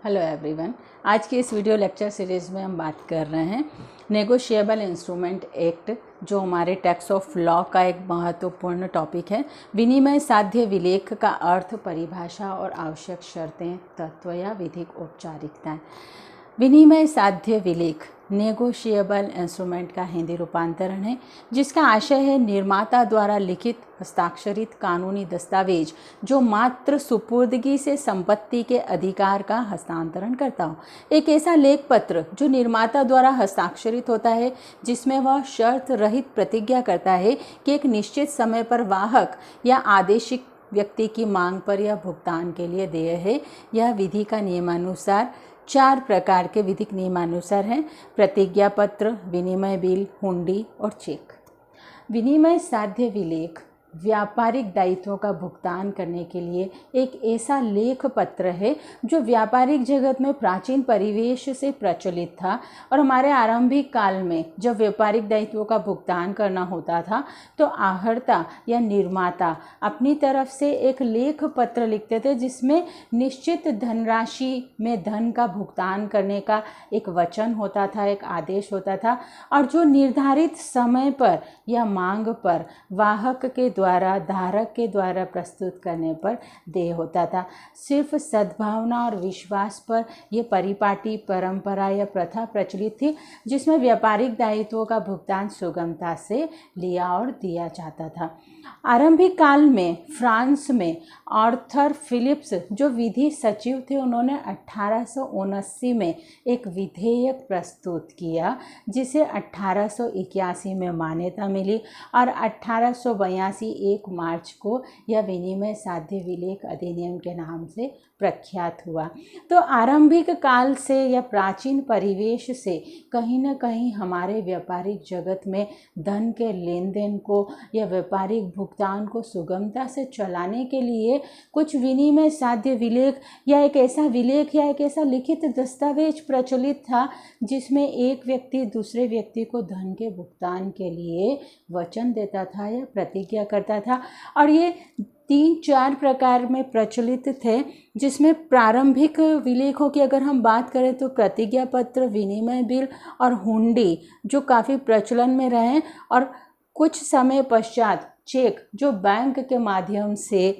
Hello everyone. आज की इस वीडियो लेक्चर सीरीज़ में हम बात कर रहे हैं नेगोशिएबल इंस्ट्रूमेंट एक्ट, जो हमारे टैक्स ऑफ लॉ का एक महत्वपूर्ण टॉपिक है। विनिमय साध्य विलेख का अर्थ, परिभाषा और आवश्यक शर्तें, तत्व या विधिक औपचारिकताएं। विनिमय साध्य विलेख नेगोशिएबल इंस्ट्रूमेंट का हिंदी रूपांतरण है, जिसका आशय है निर्माता द्वारा लिखित हस्ताक्षरित कानूनी दस्तावेज जो मात्र सुपुर्दगी से संपत्ति के अधिकार का हस्तांतरण करता हो। एक ऐसा लेख पत्र जो निर्माता द्वारा हस्ताक्षरित होता है, जिसमें वह शर्त रहित प्रतिज्ञा करता है कि एक निश्चित समय पर वाहक या आदेशिक व्यक्ति की मांग पर यह भुगतान के लिए देय है। यह विधि का नियमानुसार 4 प्रकार के विधिक नियमानुसार हैं: प्रतिज्ञा पत्र, विनिमय बिल, हुंडी और चेक। विनिमय साध्य विलेख व्यापारिक दायित्वों का भुगतान करने के लिए एक ऐसा लेख पत्र है जो व्यापारिक जगत में प्राचीन परिवेश से प्रचलित था। और हमारे आरंभिक काल में जब व्यापारिक दायित्वों का भुगतान करना होता था तो आहर्ता या निर्माता अपनी तरफ से एक लेख पत्र लिखते थे, जिसमें निश्चित धनराशि में धन का भुगतान करने का एक वचन होता था, एक आदेश होता था, और जो निर्धारित समय पर या मांग पर वाहक के द्वारा, धारक के द्वारा प्रस्तुत करने पर देय होता था। सिर्फ सद्भावना और विश्वास पर यह परिपाटी परंपरा या प्रथा प्रचलित थी, जिसमें व्यापारिक दायित्वों का भुगतान सुगमता से लिया और दिया जाता था। आरंभिक काल में फ्रांस में आर्थर फिलिप्स, जो विधि सचिव थे, उन्होंने 1879 में एक विधेयक प्रस्तुत किया, जिसे 1881 में मान्यता मिली और 1882 1 मार्च को यह विनिमय साध्य विलेख अधिनियम के नाम से प्रख्यात हुआ। तो आरंभिक काल से या प्राचीन परिवेश से कहीं न कहीं हमारे व्यापारिक जगत में धन के लेन देन को या व्यापारिक भुगतान को सुगमता से चलाने के लिए कुछ विनिमय साध्य विलेख या एक ऐसा विलेख या एक ऐसा लिखित दस्तावेज प्रचलित था, जिसमें एक व्यक्ति दूसरे व्यक्ति को धन के भुगतान के लिए वचन देता था या प्रतिज्ञा करता था। और ये 3-4 प्रकार में प्रचलित थे, जिसमें प्रारंभिक विलेखों की अगर हम बात करें तो प्रतिज्ञा पत्र, विनिमय बिल और हुंडी जो काफ़ी प्रचलन में रहे, और कुछ समय पश्चात चेक जो बैंक के माध्यम से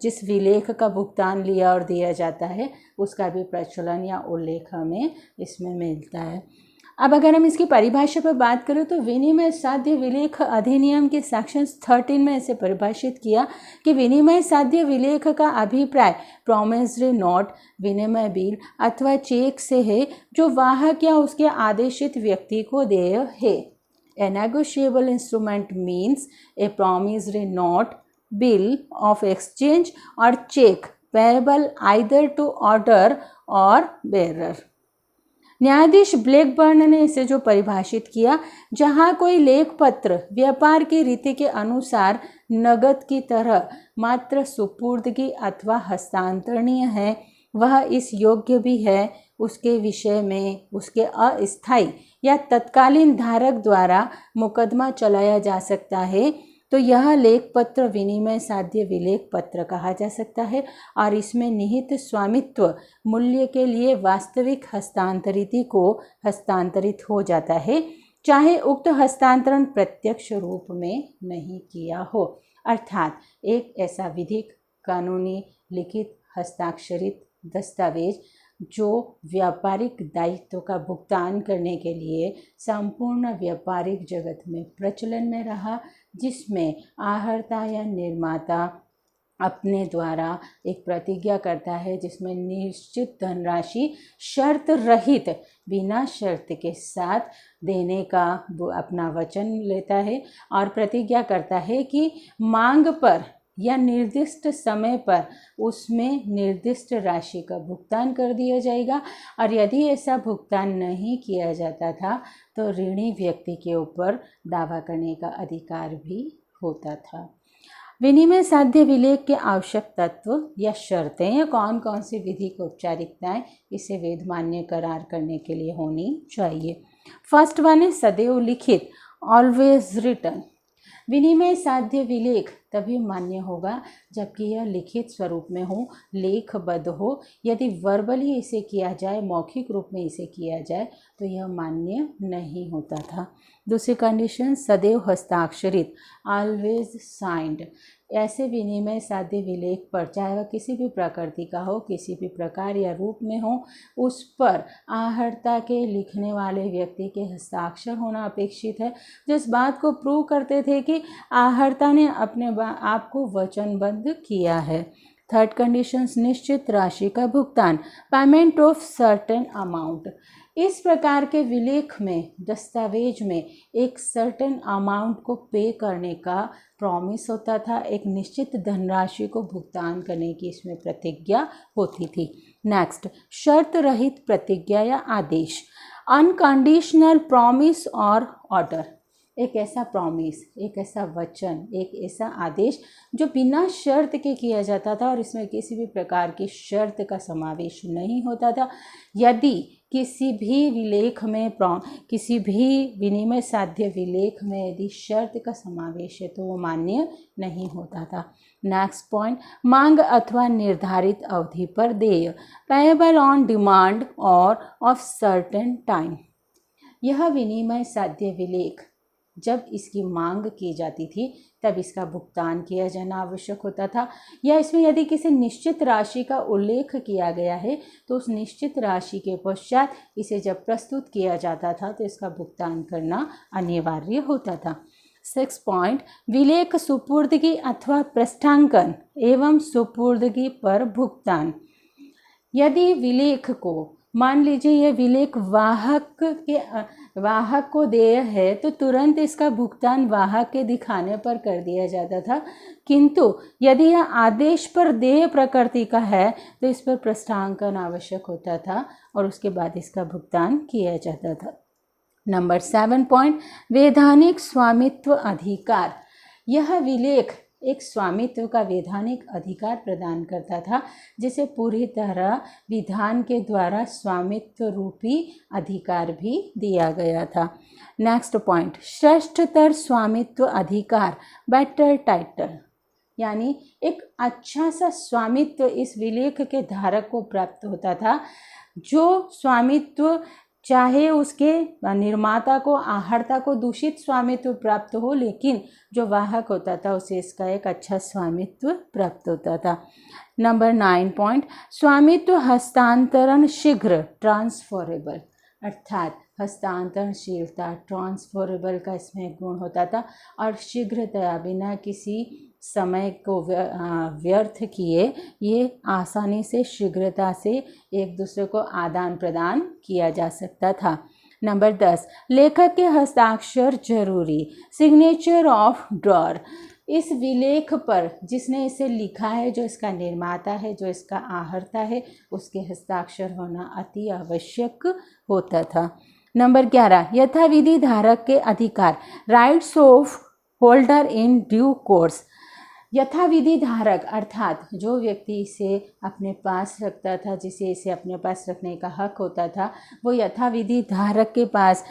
जिस विलेख का भुगतान लिया और दिया जाता है, उसका भी प्रचलन या उल्लेख हमें इसमें मिलता है। अब अगर हम इसकी परिभाषा पर बात करें तो विनिमय साध्य विलेख अधिनियम के सेक्शन 13 में इसे परिभाषित किया कि विनिमय साध्य विलेख का अभिप्राय प्रॉमिसरी नोट, विनिमय बिल अथवा चेक से है, जो वाहक या उसके आदेशित व्यक्ति को देय है। A negotiable instrument means a promissory note, bill of exchange or check payable either to order or bearer। न्यायाधीश ब्लैकबर्न ने इसे जो परिभाषित किया, जहां कोई लेख पत्र व्यापार की रीति के अनुसार नगद की तरह मात्र सुपुर्दगी अथवा हस्तांतरणीय है, वह इस योग्य भी है उसके विषय में उसके अस्थायी या तत्कालीन धारक द्वारा मुकदमा चलाया जा सकता है, तो यह लेख पत्र विनिमय साध्य विलेख पत्र कहा जा सकता है। और इसमें निहित स्वामित्व मूल्य के लिए वास्तविक हस्तांतरित को हस्तांतरित हो जाता है, चाहे उक्त हस्तांतरण प्रत्यक्ष रूप में नहीं किया हो। अर्थात एक ऐसा विधिक, कानूनी, लिखित, हस्ताक्षरित दस्तावेज जो व्यापारिक दायित्व का भुगतान करने के लिए संपूर्ण व्यापारिक जगत में प्रचलन में रहा, जिसमें आहर्ता या निर्माता अपने द्वारा एक प्रतिज्ञा करता है, जिसमें निश्चित धनराशि शर्त रहित, बिना शर्त के साथ देने का अपना वचन लेता है और प्रतिज्ञा करता है कि मांग पर या निर्दिष्ट समय पर उसमें निर्दिष्ट राशि का भुगतान कर दिया जाएगा। और यदि ऐसा भुगतान नहीं किया जाता था तो ऋणी व्यक्ति के ऊपर दावा करने का अधिकार भी होता था। विनिमय साध्य विलेख के आवश्यक तत्व या शर्तें या कौन कौन सी विधिक औपचारिकताएं इसे वैध मान्य करार करने के लिए होनी चाहिए। फर्स्ट वन है सदैव लिखित, ऑलवेज रिटन। विनिमय साध्य विलेख तभी मान्य होगा जबकि यह लिखित स्वरूप में हो, लेखबद्ध हो। यदि वर्बली इसे किया जाए, मौखिक रूप में इसे किया जाए तो यह मान्य नहीं होता था। दूसरी कंडीशन, सदैव हस्ताक्षरित, ऑलवेज साइंड। ऐसे विनिमय साध्य विलेख पर, चाहे वह किसी भी प्रकृति का हो, किसी भी प्रकार या रूप में हो, उस पर आहर्ता के लिखने वाले व्यक्ति के हस्ताक्षर होना अपेक्षित है, जो इस बात को प्रूव करते थे कि आहर्ता ने अपने आप को वचनबद्ध किया है। थर्ड कंडीशन, निश्चित राशि का भुगतान, पेमेंट ऑफ सर्टेन अमाउंट। इस प्रकार के विलेख में, दस्तावेज में एक सर्टेन अमाउंट को पे करने का प्रॉमिस होता था, एक निश्चित धनराशि को भुगतान करने की इसमें प्रतिज्ञा होती थी। नेक्स्ट, शर्त रहित प्रतिज्ञा या आदेश, अनकंडीशनल प्रॉमिस और ऑर्डर। एक ऐसा प्रॉमिस, एक ऐसा वचन, एक ऐसा आदेश जो बिना शर्त के किया जाता था और इसमें किसी भी प्रकार की शर्त का समावेश नहीं होता था। यदि किसी भी विलेख में, किसी भी विनिमय साध्य विलेख में यदि शर्त का समावेश है तो वो मान्य नहीं होता था। नेक्स्ट पॉइंट, मांग अथवा निर्धारित अवधि पर देय, पेएबल ऑन डिमांड और ऑफ सर्टेन टाइम। यह विनिमय साध्य विलेख जब इसकी मांग की जाती थी तब इसका भुगतान किया जाना आवश्यक होता था, या इसमें यदि किसी निश्चित राशि का उल्लेख किया गया है तो उस निश्चित राशि के पश्चात इसे जब प्रस्तुत किया जाता था तो इसका भुगतान करना अनिवार्य होता था। 6 पॉइंट, विलेख सुपुर्दगी अथवा पृष्ठांकन एवं सुपुर्दगी पर भुगतान। यदि विलेख को, मान लीजिए यह विलेख वाहक को देय है तो तुरंत इसका भुगतान वाहक के दिखाने पर कर दिया जाता था, किंतु यदि यह आदेश पर देय प्रकृति का है तो इस पर पृष्ठांकन आवश्यक होता था और उसके बाद इसका भुगतान किया जाता था। नंबर 7 पॉइंट, वैधानिक स्वामित्व अधिकार। यह विलेख एक स्वामित्व का वैधानिक अधिकार प्रदान करता था, जिसे पूरी तरह विधान के द्वारा स्वामित्व रूपी अधिकार भी दिया गया था। नेक्स्ट पॉइंट, श्रेष्ठतर स्वामित्व अधिकार, बेटर टाइटल, यानी एक अच्छा सा स्वामित्व इस विलेख के धारक को प्राप्त होता था। जो स्वामित्व, चाहे उसके निर्माता को, आहर्ता को दूषित स्वामित्व प्राप्त हो, लेकिन जो वाहक होता था उसे इसका एक अच्छा स्वामित्व प्राप्त होता था। नंबर 9 पॉइंट, स्वामित्व हस्तांतरण शीघ्र, ट्रांसफरेबल, अर्थात हस्तांतरणशीलता, ट्रांसफरेबल का इसमें गुण होता था और शीघ्रतया, बिना किसी समय को व्यर्थ किए ये आसानी से, शीघ्रता से एक दूसरे को आदान प्रदान किया जा सकता था। नंबर 10, लेखक के हस्ताक्षर जरूरी, सिग्नेचर ऑफ ड्रॉअर। इस विलेख पर जिसने इसे लिखा है, जो इसका निर्माता है, जो इसका आहर्ता है, उसके हस्ताक्षर होना अति आवश्यक होता था। नंबर 11, यथाविधि धारक के अधिकार, rights of holder in due course. यथाविधि धारक अर्थात जो व्यक्ति इसे अपने पास रखता था, जिसे इसे अपने पास रखने का हक होता था, वो यथाविधि धारक के पास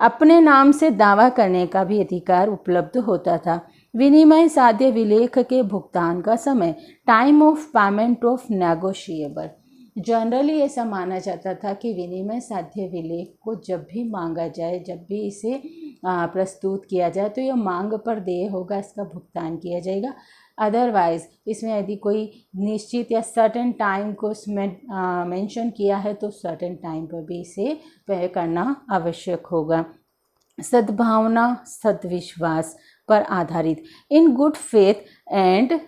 अपने नाम से दावा करने का भी अधिकार उपलब्ध होता था। विनिमय साध्य विलेख के भुगतान का समय, time of payment of negotiable. Generally ऐसा माना जाता था कि विनिमय साध्य विलेख को जब भी मांगा जाए, जब भी इसे प्रस्तुत किया जाए तो यह मांग पर देय होगा, इसका भुगतान किया जाएगा। अदरवाइज इसमें यदि कोई निश्चित या सर्टेन टाइम को इसमें मेंशन किया है तो सर्टेन टाइम पर भी इसे व्यय करना आवश्यक होगा। सद्भावना, सद्विश्वास पर आधारित, in good faith and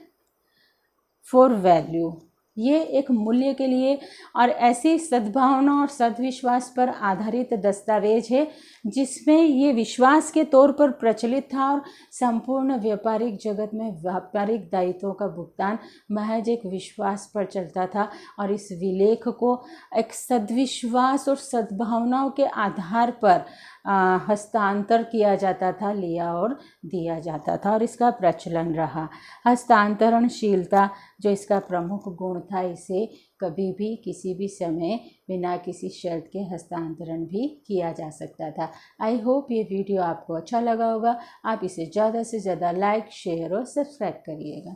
for value. ये एक मूल्य के लिए और ऐसी सद्भावना और सद्विश्वास पर आधारित दस्तावेज है जिसमें ये विश्वास के तौर पर प्रचलित था और संपूर्ण व्यापारिक जगत में व्यापारिक दायित्वों का भुगतान महज एक विश्वास पर चलता था और इस विलेख को एक सद्विश्वास और सद्भावनाओं के आधार पर हस्तांतर किया जाता था, लिया और दिया जाता था और इसका प्रचलन रहा। हस्तांतरणशीलता जो इसका प्रमुख गुण था इसे कभी भी किसी भी समय बिना किसी शर्त के हस्तांतरण भी किया जा सकता था। आई होप ये वीडियो आपको अच्छा लगा होगा। आप इसे ज़्यादा से ज़्यादा लाइक, शेयर और सब्सक्राइब करिएगा।